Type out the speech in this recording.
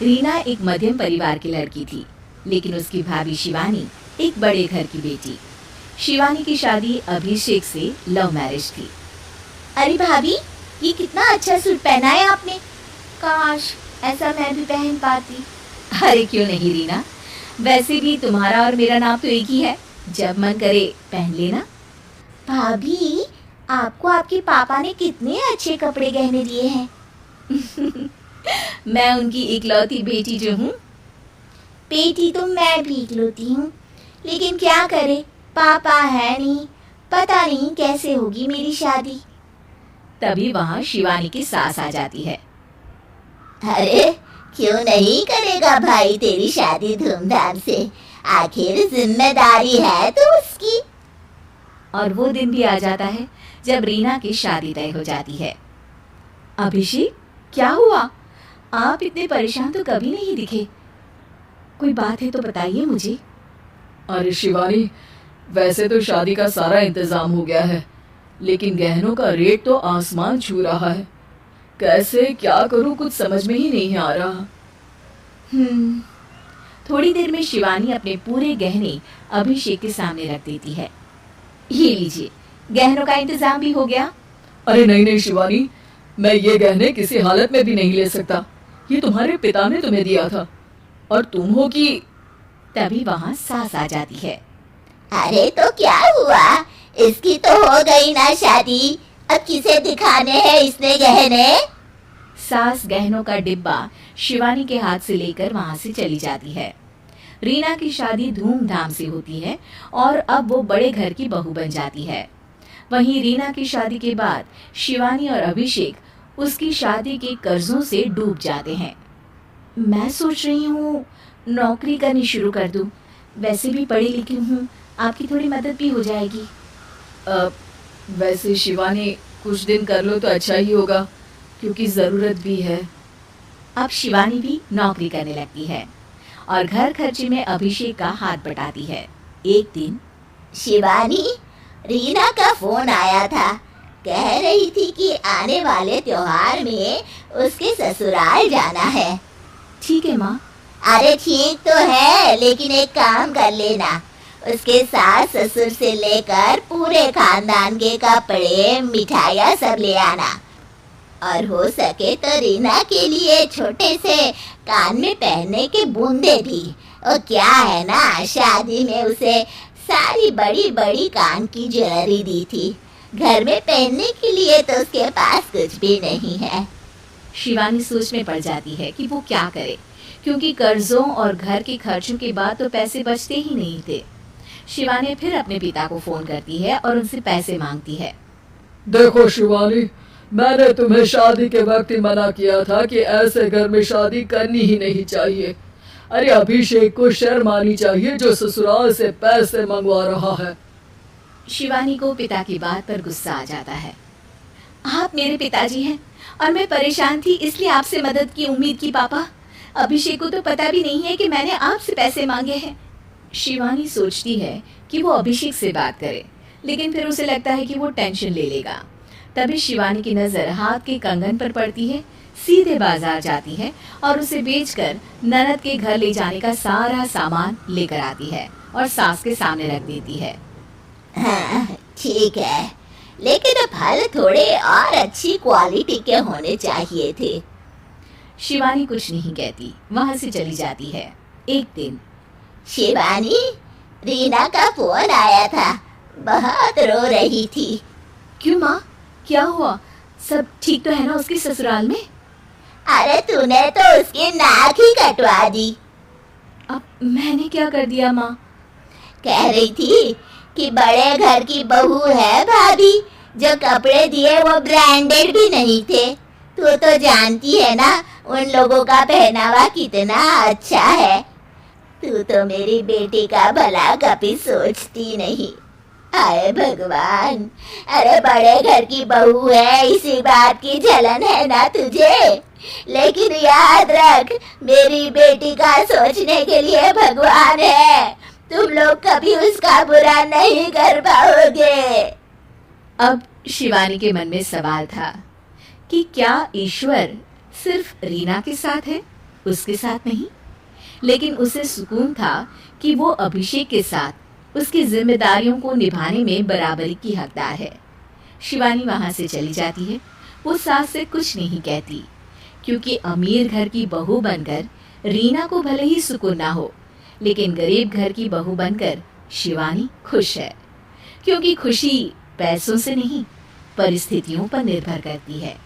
रीना एक मध्यम परिवार की लड़की थी, लेकिन उसकी भाभी शिवानी एक बड़े घर की बेटी। शिवानी की शादी अभिषेक से लव मैरिज थी। अरे भाभी, ये कितना अच्छा सूट पहना है आपने। काश ऐसा मैं भी पहन पाती। अरे क्यों नहीं रीना, वैसे भी तुम्हारा और मेरा नाम तो एक ही है, जब मन करे पहन लेना। भाभी, आपको आपके पापा ने कितने अच्छे कपड़े गहने दिए हैं। मैं उनकी इकलौती बेटी जो हूँ। बेटी तो मैं भी इकलौती हूँ, लेकिन क्या करे, पापा है नहीं। पता नहीं कैसे होगी मेरी शादी। तभी वहाँ शिवानी की सास आ जाती है। अरे क्यों नहीं करेगा भाई तेरी शादी धूमधाम से, आखिर जिम्मेदारी है तो उसकी। और वो दिन भी आ जाता है जब रीना की शादी तय हो जाती है। अभिषेक, क्या हुआ? आप इतने परेशान तो कभी नहीं दिखे। कोई बात है तो बताइए मुझे। अरे शिवानी, वैसे तो शादी का सारा इंतजाम हो गया है, लेकिन गहनों का रेट तो आसमान छू रहा है। कैसे क्या करूं, कुछ समझ में ही नहीं आ रहा। थोड़ी देर में शिवानी अपने पूरे गहने अभिषेक के सामने रख देती है। ये लीजिए, गहनों का इंतजाम भी हो गया। अरे नहीं नहीं शिवानी, मैं ये गहने किसी हालत में भी नहीं ले सकता। ये तुम्हारे पिता ने तुम्हें दिया था, और तुम हो कि। तभी वहाँ सास आ जाती है। अरे तो क्या हुआ, इसकी तो हो गई ना शादी, अब किसे दिखाने हैं इसने गहने। सास गहनों का डिब्बा शिवानी के हाथ से लेकर वहां से चली जाती है। रीना की शादी धूमधाम से होती है और अब वो बड़े घर की बहू बन जाती है। वहीं रीना की शादी के बाद शिवानी और अभिषेक उसकी शादी के कर्जों से डूब जाते हैं। मैं सोच रही हूँ नौकरी करनी शुरू कर दूँ, वैसे भी पढ़ी लिखी हूँ, आपकी थोड़ी मदद भी हो जाएगी। वैसे शिवानी, कुछ दिन कर लो तो अच्छा ही होगा, क्योंकि ज़रूरत भी है। अब शिवानी भी नौकरी करने लगती है और घर खर्चे में अभिषेक का हाथ बटाती है। एक दिन शिवानी, रीना का फोन आया था, कह रही थी कि आने वाले त्योहार में उसके ससुराल जाना है। ठीक है माँ। अरे ठीक तो है, लेकिन एक काम कर लेना, उसके सास ससुर से लेकर पूरे खानदान के कपड़े मिठाइयाँ सब ले आना, और हो सके तो रीना के लिए छोटे से कान में पहनने के बूंदे भी। और क्या है ना, शादी में उसे सारी बड़ी बड़ी कान की ज्वेलरी दी थी, घर में पहनने के लिए तो उसके पास कुछ भी नहीं है। शिवानी सोच में पड़ जाती है कि वो क्या करे, क्योंकि कर्जों और घर के खर्चों के बाद तो पैसे बचते ही नहीं थे। शिवानी फिर अपने पिता को फोन करती है और उनसे पैसे मांगती है। देखो शिवानी, मैंने तुम्हें शादी के वक्त ही मना किया था कि ऐसे घर में शादी करनी ही नहीं चाहिए। अरे अभिषेक को शर्म आनी चाहिए जो ससुराल से पैसे मंगवा रहा है। शिवानी को पिता की बात पर गुस्सा आ जाता है। आप मेरे पिताजी हैं और मैं परेशान थी इसलिए आपसे मदद की उम्मीद की पापा। अभिषेक को तो पता भी नहीं है कि मैंने आपसे पैसे मांगे हैं। शिवानी सोचती है कि वो अभिषेक से बात करे, लेकिन फिर उसे लगता है कि वो टेंशन ले लेगा। तभी शिवानी की नज़र हाथ के कंगन पर पड़ती है, सीधे बाजार जाती है और उसे बेचकर ननद के घर ले जाने का सारा सामान लेकर आती है और सास के सामने रख देती है। हाँ ठीक है, लेकिन फल थोड़े और अच्छी क्वालिटी के होने चाहिए थे। शिवानी कुछ नहीं कहती, वहां से चली जाती है। एक दिन शिवानी, रीना का फोन आया था, बहुत रो रही थी। क्यों माँ, क्या हुआ? सब ठीक तो है ना उसके ससुराल में? अरे तूने तो उसकी नाक ही कटवा दी। अब मैंने क्या कर दिया माँ? कह रही थी कि बड़े घर की बहू है भाभी, जो कपड़े दिए वो ब्रांडेड भी नहीं थे। तू तो जानती है ना उन लोगों का पहनावा कितना अच्छा है। तू तो मेरी बेटी का भला कभी सोचती नहीं। आए भगवान, अरे बड़े घर की बहू है, इसी बात की जलन है ना तुझे, लेकिन याद रख मेरी बेटी का सोचने के लिए भगवान है, तुम लोग कभी उसका बुरा नहीं कर पाओगे। अब शिवानी के मन में सवाल था कि क्या ईश्वर सिर्फ रीना के साथ है उसके साथ नहीं, लेकिन उसे सुकून था कि वो अभिषेक के साथ उसकी जिम्मेदारियों को निभाने में बराबरी की हकदार है। शिवानी वहां से चली जाती है। वो सास से कुछ नहीं कहती, क्योंकि अमीर घर की बहू बनकर रीना को भले ही सुकून ना हो, लेकिन गरीब घर की बहू बनकर शिवानी खुश है, क्योंकि खुशी पैसों से नहीं परिस्थितियों पर निर्भर करती है।